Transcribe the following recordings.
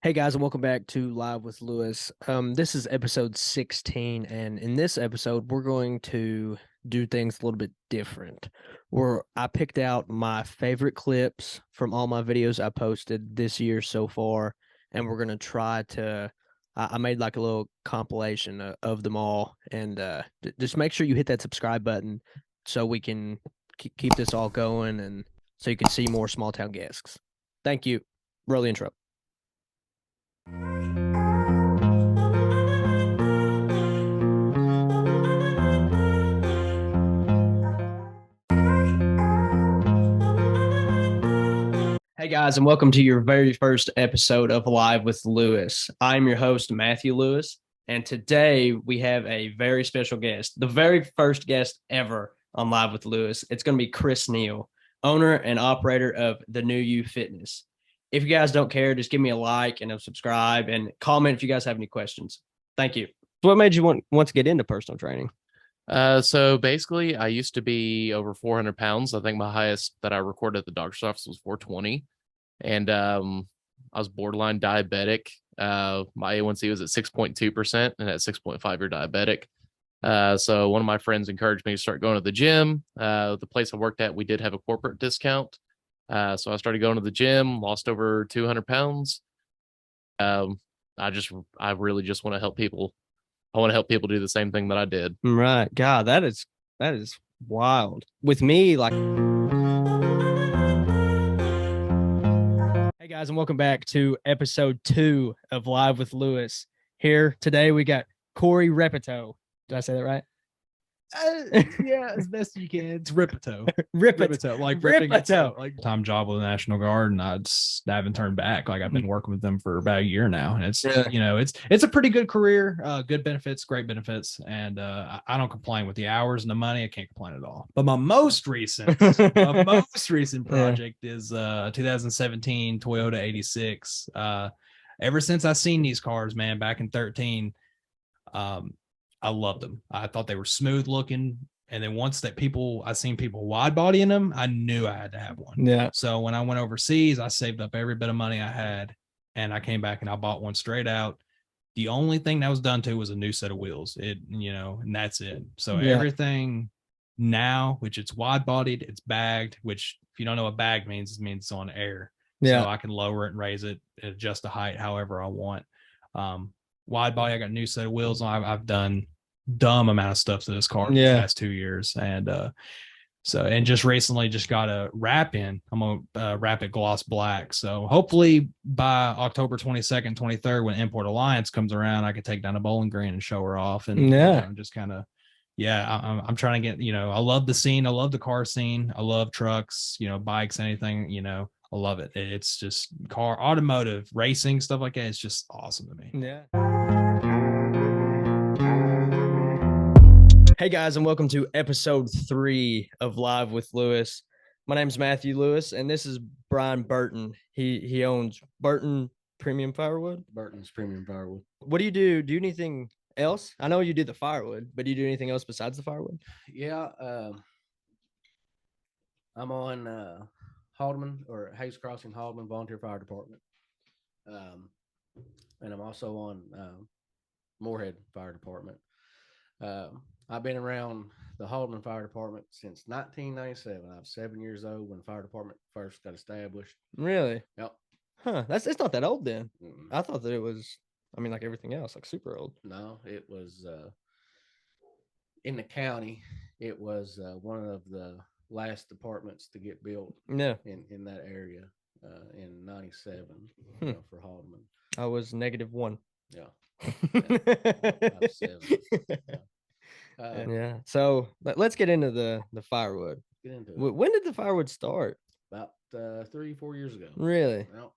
Hey guys, and welcome back to Live with Lewis. This is episode 16, and in this episode, we're going to do things a little bit different. Where I picked out my favorite clips from all my videos I posted this year so far, and we're gonna try to. I made like a little compilation of them all, and just make sure you hit that subscribe button so we can keep this all going, and so you can see more small town guests. Thank you. Roll the intro. Hey guys, and welcome to your very first episode of Live with Lewis. I'm your host, Matthew Lewis, and today we have a very special guest, the very first guest ever on Live with Lewis. It's going to be Chris Neal, owner and operator of The New You Fitness. If you guys don't care, just give me a like and a subscribe and comment if you guys have any questions. Thank you. So what made you want to get into personal training? So basically, I used to be over 400 pounds. I think my highest that I recorded at the doctor's office was 420. And I was borderline diabetic. My A1C was at 6.2%, and at 6.5, you're diabetic. So one of my friends encouraged me to start going to the gym. The place I worked at, we did have a corporate discount. So I started going to the gym, lost over 200 pounds. I really just want to help people. I want to help people do the same thing that I did. Right. God, that is wild. With me, like, hey guys, and welcome back to episode 2 of Live with Lewis. Here today we got Corey Repito. Did I say that right? Yeah, as best you can. It's Ripito. Ripito. Like ripping it Ripito. like time job with the National Guard, and I haven't turned back. Like I've been working with them for about a year now, and it's it's a pretty good career, good benefits, great benefits, and I don't complain with the hours and the money. I can't complain at all. But my most recent project is 2017 Toyota 86. Ever since I seen these cars, man, back in 13, I loved them. I thought they were smooth looking. And then once I seen people wide bodying them, I knew I had to have one. Yeah. So when I went overseas, I saved up every bit of money I had, and I came back and I bought one straight out. The only thing that was done to was a new set of wheels. And that's it. So everything now, which it's wide bodied, it's bagged, which if you don't know what bag means, it means it's on air. Yeah. So I can lower it and raise it, adjust the height however I want. Wide body, I got a new set of wheels on. I've done dumb amount of stuff to this car in the past 2 years, and just recently just got a wrap in. I'm gonna wrap it gloss black, so hopefully by October 22nd 23rd, when Import Alliance comes around, I can take down a Bowling Green and show her off, and just kind of I'm trying to get, I love the scene, I love the car scene, I love trucks, bikes, anything, I love it. It's just car, automotive, racing, stuff like that. It's just awesome to me. Yeah. Hey guys, and welcome to episode 3 of Live with Lewis. My name is Matthew Lewis, and this is Brian Burton. He owns Burton Premium Firewood. Burton's Premium Firewood. What do you do? Do you anything else? I know you do the firewood, but do you do anything else besides the firewood? Yeah, I'm on Haldeman or Hayes Crossing Haldeman Volunteer Fire Department, and I'm also on Moorhead Fire Department. I've been around the Haldeman Fire Department since 1997. I was 7 years old when the fire department first got established. Really? Yep. Huh. It's not that old then. I thought that it was. I mean, like everything else, like super old. No, it was in the county. It was one of the last departments to get built. Yeah. In that area in 97 for Haldeman. I was -1. Yeah. Yeah. 7. Yeah. So let's get into the firewood. Get into it. When did the firewood start? About 3-4 years ago. Really? Well,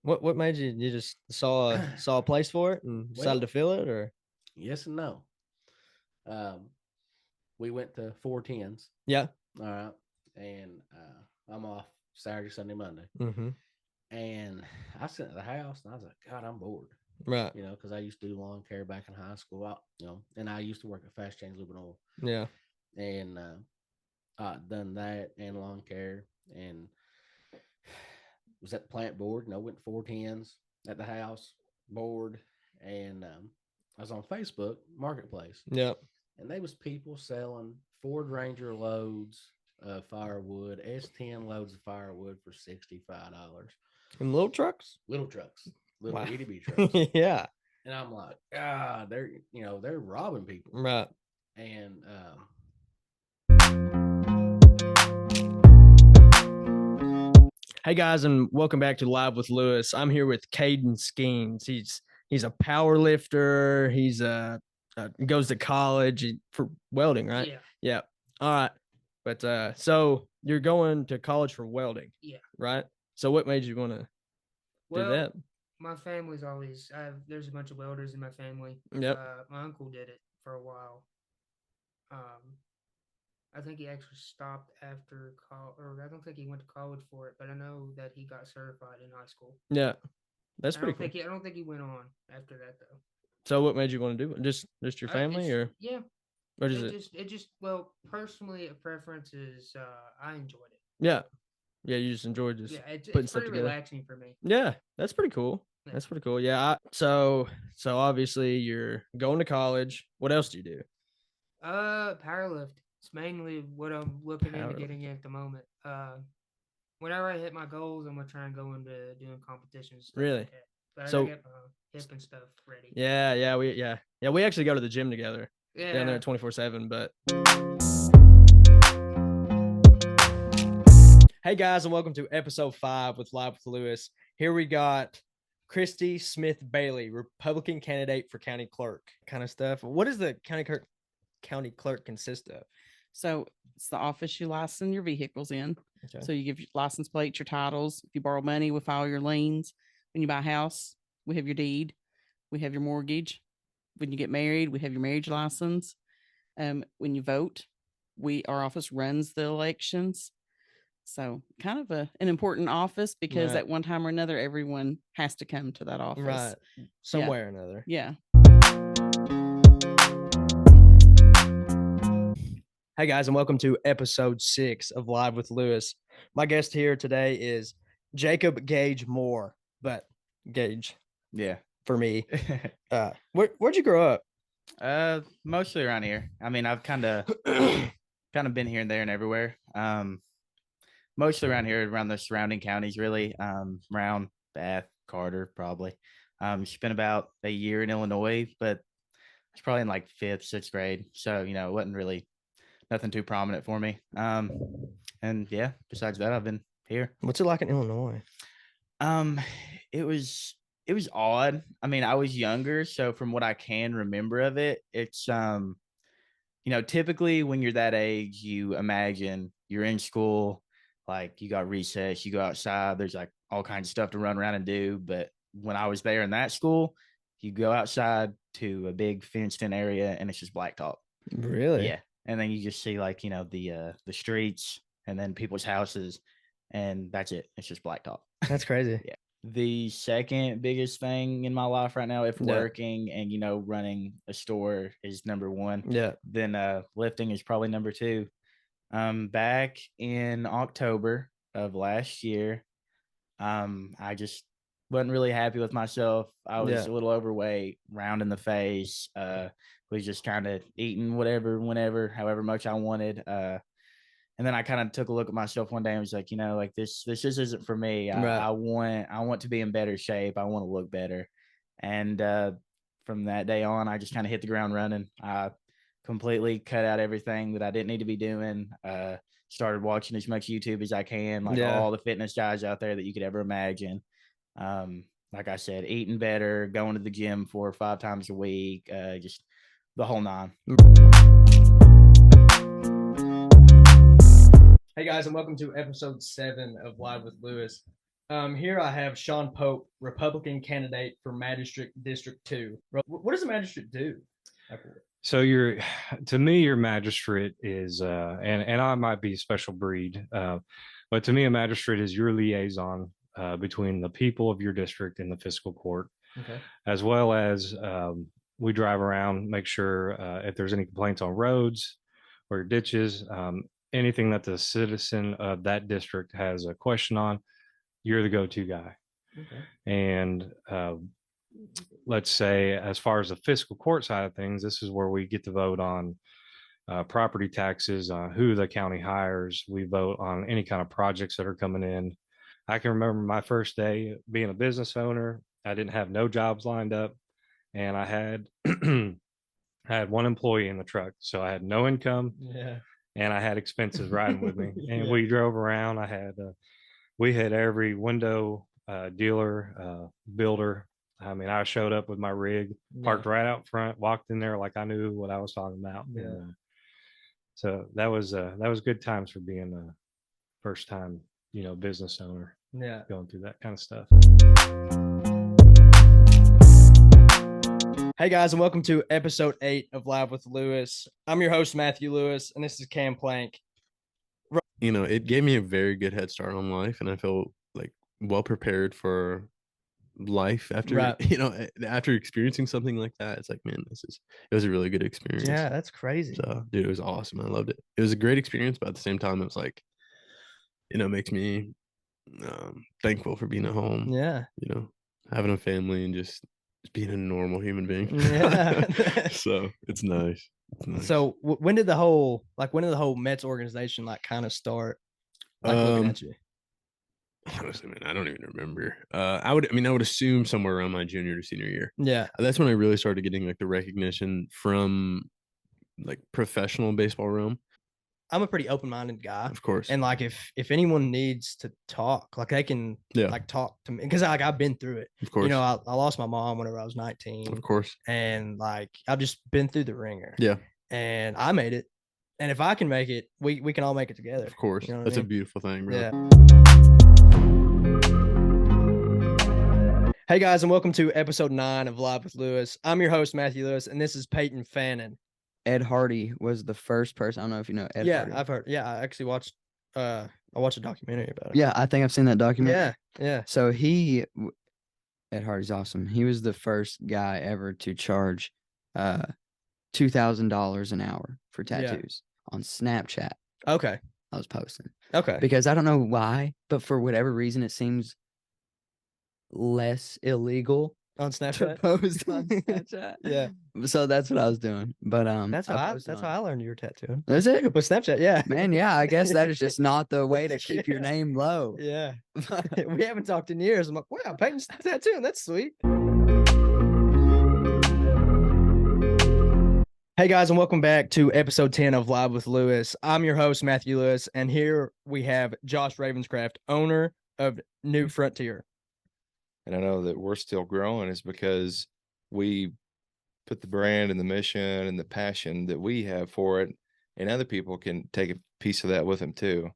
What made you just saw a place for it and decided to fill it, or? Yes and no. We went to 410s. Yeah. All right. And I'm off Saturday, Sunday, Monday. Mm-hmm. And I sat at the house and I was like, God, I'm bored. Right. Because I used to do lawn care back in high school. And I used to work at Fast Change Lube and Oil. Yeah. And done that and lawn care, and was at the plant board. Went to 410s. at the house, bored, and I was on Facebook Marketplace, Yep. and they was people selling Ford Ranger loads of firewood, S10 loads of firewood for $65. And little trucks. Little trucks, little Wow. itty bitty trucks. Yeah. And I'm like, they're robbing people. Right. And Hey guys, and welcome back to Live with Lewis. I'm here with Caden Skeens. He's a power lifter. He's goes to college for welding, right? Yeah. Yeah. All right. But so you're going to college for welding. Yeah. Right. So what made you want to do that? My family's always there's a bunch of welders in my family. Yep. My uncle did it for a while. I think he actually stopped after college, or I don't think he went to college for it, but I know that he got certified in high school. Yeah. That's pretty cool. I don't think he went on after that though. So what made you want to do it? Just your family, or yeah? What is it? It just well, personally, a preference is I enjoyed it. Yeah. Yeah, you just enjoyed just it's putting stuff pretty together. Relaxing for me. Yeah, that's pretty cool. Yeah. That's pretty cool. Yeah. So obviously you're going to college. What else do you do? Powerlift. It's mainly what I'm looking into getting in at the moment. Whenever I hit my goals, I'm gonna try and go into doing competitions. Really? Like but So, I get my hip and stuff ready. Yeah. We actually go to the gym together. Yeah. Down there 24/7. But hey guys, and welcome to episode 5 with Live with Lewis. Here we got Christy Smith Bailey, Republican candidate for county clerk, kind of stuff. What does the county clerk consist of? So it's the office you license your vehicles in. Okay. So you give your license plates, your titles. If you borrow money, we file your liens. When you buy a house, we have your deed. We have your mortgage. When you get married, we have your marriage license. When you vote, our office runs the elections. So kind of an important office because Right. at one time or another, everyone has to come to that office. Right. Somewhere or another. Yeah. Hey guys, and welcome to episode 6 of Live with Lewis. My guest here today is Jacob Gage Moore, but Gage. Yeah. For me. Where'd you grow up? Mostly around here. I mean, I've kind of been here and there and everywhere. Mostly around here, around the surrounding counties, really. Around Bath, Carter, probably. Spent about a year in Illinois, but it's probably in like 5th, 6th grade. So, it wasn't really nothing too prominent for me. And yeah, besides that, I've been here. What's it like in Illinois? It was odd. I mean, I was younger, so from what I can remember of it, it's typically when you're that age, you imagine you're in school, like you got recess, you go outside, there's like all kinds of stuff to run around and do. But when I was there in that school, you go outside to a big fenced-in area and it's just blacktop. Really? Yeah. And then you just see like, the streets and then people's houses, and that's it. It's just blacktop. That's crazy. Yeah. The second biggest thing in my life right now, if working and, running a store is number 1. Yeah. Then lifting is probably number 2. Back in October of last year, I just wasn't really happy with myself. I was a little overweight, round in the face, was just kind of eating whatever, whenever, however much I wanted. And then I kind of took a look at myself one day and was like, this just isn't for me. I want to be in better shape. I want to look better. And from that day on, I just kind of hit the ground running. I completely cut out everything that I didn't need to be doing. Started watching as much YouTube as I can, like all the fitness guys out there that you could ever imagine. Like I said, eating better, going to the gym 4 or 5 times a week, just the whole 9. Hey guys, and welcome to episode 7 of Live with Lewis. Here I have Sean Pope, Republican candidate for Magistrate District 2. What does a magistrate do? So to me, your magistrate is, and I might be a special breed, but to me, a magistrate is your liaison between the people of your district and the fiscal court, as well as we drive around, make sure if there's any complaints on roads or ditches, anything that the citizen of that district has a question on, you're the go-to guy. And let's say, as far as the fiscal court side of things, this is where we get to vote on property taxes, who the county hires. We vote on any kind of projects that are coming in. I can remember my first day being a business owner. I didn't have no jobs lined up, and I had I had one employee in the truck, so I had no income. Yeah. And I had expenses riding with me. And we drove around. We had every window dealer, builder. I mean, I showed up with my rig, parked right out front, walked in there like I knew what I was talking about. Yeah. And, so that was good times for being a first time, business owner. Yeah. Going through that kind of stuff. Hey guys, and welcome to episode 8 of Live with Lewis. I'm your host, Matthew Lewis, and this is Cam Plank. It gave me a very good head start on life, and I felt like well prepared for life after after experiencing something like that. It's like, man, it was a really good experience. Yeah, that's crazy. So, dude, it was awesome. I loved it. It was a great experience, but at the same time, it was like, makes me thankful for being at home. Yeah. Having a family and just being a normal human being. Yeah. So it's nice. So when did the whole Mets organization kind of start looking at you? Honestly, man, I don't even remember. I would assume somewhere around my junior to senior year. Yeah. That's when I really started getting the recognition from professional baseball realm. I'm a pretty open-minded guy, of course. And if anyone needs to talk, they can talk to me, because I've been through it. Of course. I lost my mom whenever I was 19. Of course. And I've just been through the ringer. Yeah. And I made it. And if I can make it, we can all make it together. Of course. That's a beautiful thing, bro. Yeah. Hey guys, and welcome to episode 9 of Live with Lewis. I'm your host, Matthew Lewis, and this is Peyton Fannin. Ed Hardy was the first person. I don't know if you know Ed Hardy. I've heard. Yeah, I actually watched I watched a documentary about it. Yeah, I think I've seen that documentary. Yeah. So Ed Hardy's awesome. He was the first guy ever to charge $2,000 an hour for tattoos on Snapchat. Okay. I was posting. Okay. Because I don't know why, but for whatever reason, it seems less illegal on Snapchat. to post on Snapchat. Yeah. So that's what I was doing. But that's how I learned you were tattooing. Is it? With Snapchat, yeah. Man, yeah, I guess that is just not the way to keep your name low. Yeah. We haven't talked in years. I'm like, wow, Peyton's tattooing. That's sweet. Hey guys, and welcome back to episode 10 of Live with Lewis. I'm your host, Matthew Lewis, and here we have Josh Ravenscraft, owner of New Frontier. And I know that we're still growing is because we put the brand and the mission and the passion that we have for it, and other people can take a piece of that with them too.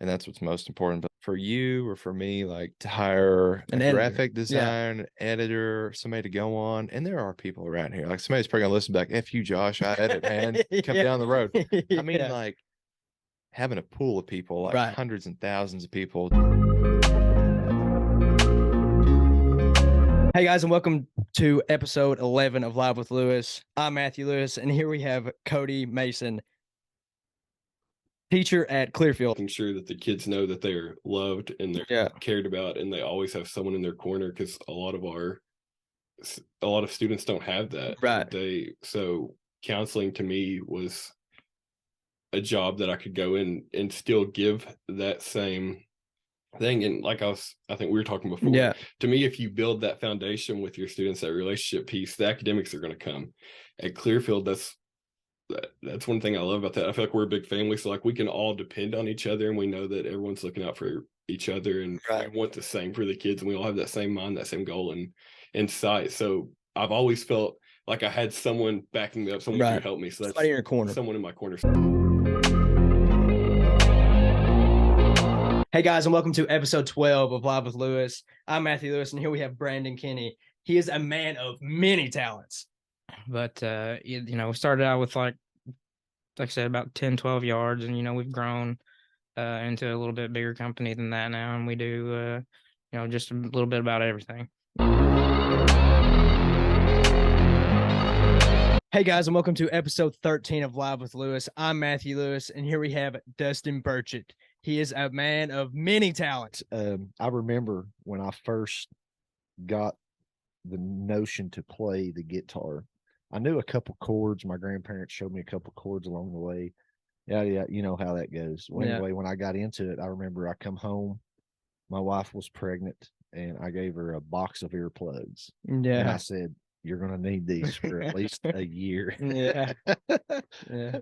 And that's what's most important. But for you or for me, to hire a graphic design, editor, somebody to go on, and there are people around here. Somebody's probably gonna listen back. F you, Josh, I edit, man. Come down the road. I mean, having a pool of people, hundreds and thousands of people. Hey guys, and welcome to episode 11 of Live with Lewis. I'm Matthew Lewis, and here we have Cody Mason, teacher at Clearfield. I'm sure that the kids know that they're loved and they're cared about, and they always have someone in their corner, because a lot of students don't have that. Right. So counseling to me was a job that I could go in and still give that same thing. And I think we were talking before, to me, if you build that foundation with your students, that relationship piece, the academics are going to come. At Clearfield, that's one thing I love about that. I feel like we're a big family, so we can all depend on each other, and we know that everyone's looking out for each other, and we want the same for the kids, and we all have that same mind, that same goal in sight. So I've always felt like I had someone backing me up, someone who could help me. So that's somebody in your corner. Someone in my corner. Hey guys, and welcome to episode 12 of Live with Lewis. I'm Matthew Lewis, and here we have Brandon Kinney. He is a man of many talents. But, we started out with, like I said, about 10, 12 yards. And, we've grown into a little bit bigger company than that now. And we do, just a little bit about everything. Hey guys, and welcome to episode 13 of Live with Lewis. I'm Matthew Lewis, and here we have Dustin Burchett. He is a man of many talents. I remember when I first got the notion to play the guitar. I knew a couple chords. My grandparents showed me a couple chords along the way. Yeah, you know how that goes. Well, anyway, when I got into it, I remember I come home, my wife was pregnant, and I gave her a box of earplugs. Yeah. And I said, "You're going to need these for at least a year." Yeah. Yeah.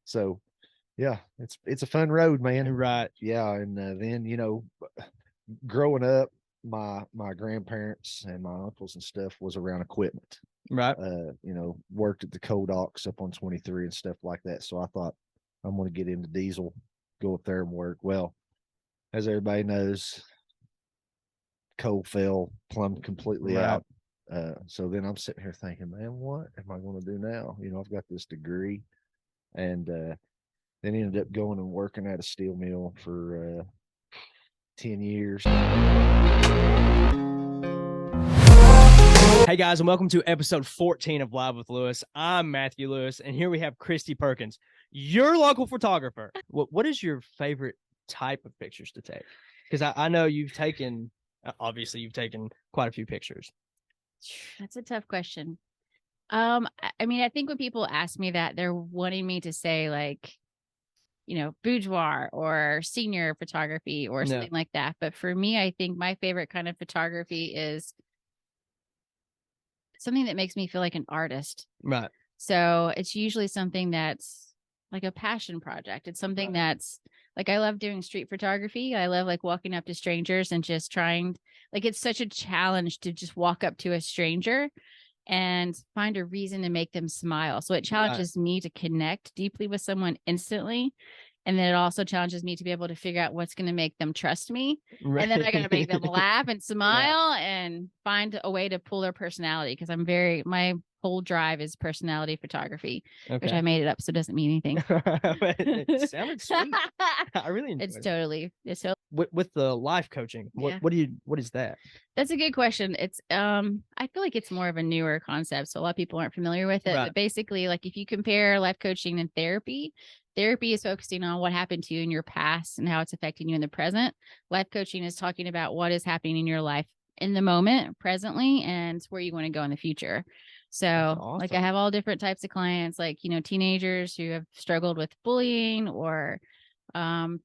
So, yeah, it's a fun road, man. Right. Yeah, and then growing up, my grandparents and my uncles and stuff was around equipment. Right. Worked at the coal docks up on 23 and stuff like that. So I thought I'm going to get into diesel, go up there and work. Well, as everybody knows, coal fell plumb completely out. So then I'm sitting here thinking, man, what am I going to do now? I've got this degree, and then ended up going and working at a steel mill for 10 years. Hey guys, and welcome to episode 14 of Live with Lewis. I'm Matthew Lewis, and here we have Christy Perkins, your local photographer. What is your favorite type of pictures to take? Because I know you've taken quite a few pictures. That's a tough question. I mean, I think when people ask me that, they're wanting me to say like, boudoir or senior photography or something like that. But for me, I think my favorite kind of photography is something that makes me feel like an artist. Right. So it's usually something that's like a passion project. It's something that's like, I love doing street photography. I love like walking up to strangers and just trying, like, it's such a challenge to just walk up to a stranger and find a reason to make them smile. So it challenges me to connect deeply with someone instantly. And then it also challenges me to be able to figure out what's going to make them trust me. Right. And then I got to make them laugh and smile and find a way to pull their personality. Cause my whole drive is personality photography, which I made it up. So it doesn't mean anything. It sounded sweet. I really enjoyed it. It's totally. With the life coaching. What is that? That's a good question. It's, I feel like it's more of a newer concept. So a lot of people aren't familiar with it, but basically like if you compare life coaching and therapy is focusing on what happened to you in your past and how it's affecting you in the present. Life coaching is talking about what is happening in your life in the moment, presently, and where you want to go in the future. So awesome. Like I have all different types of clients, like, teenagers who have struggled with bullying, or I've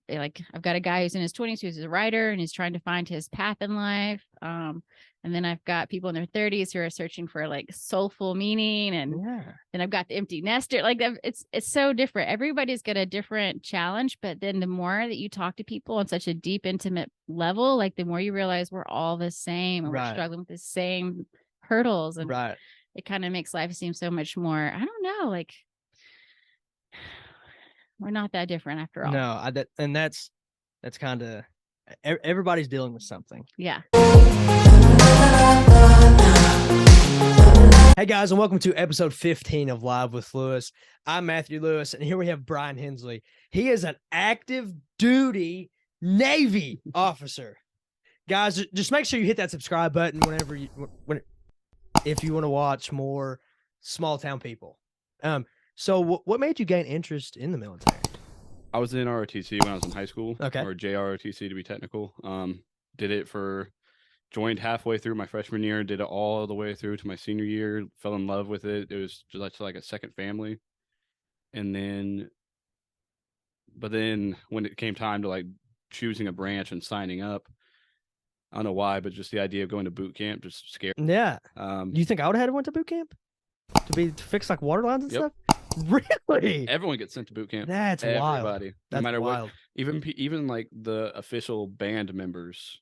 got a guy who's in his 20s who's a writer and he's trying to find his path in life. And then I've got people in their 30s who are searching for like soulful meaning. And then I've got the empty nester. Like it's so different. Everybody's got a different challenge, but then the more that you talk to people on such a deep, intimate level, like the more you realize we're all the same and we're struggling with the same hurdles. And it kind of makes life seem so much more, I don't know, like we're not that different after all. No, that's kind of, everybody's dealing with something. Yeah. Hey guys, and welcome to episode 15 of Live with Lewis. I'm Matthew Lewis, and here we have Brian Hensley. He is an active duty Navy officer. Guys, just make sure you hit that subscribe button if you want to watch more small town people. So what made you gain interest in the military? I was in ROTC when I was in high school, or JROTC to be technical. Joined halfway through my freshman year, did it all the way through to my senior year, fell in love with it. It was just like a second family. But then when it came time to like choosing a branch and signing up, I don't know why, but just the idea of going to boot camp just scared me. Yeah. You think I would have went to boot camp to fix like water lines and stuff? Really? Everyone gets sent to boot camp. That's wild. Everybody, no matter what. Even like the official band members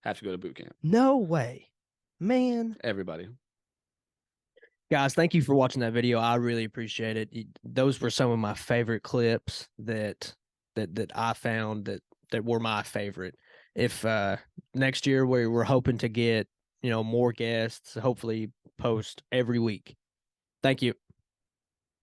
have to go to boot camp. No way, man. Everybody. Guys, thank you for watching that video. I really appreciate it. Those were some of my favorite clips that I found that were my favorite. If next year we're hoping to get more guests, hopefully post every week. Thank you.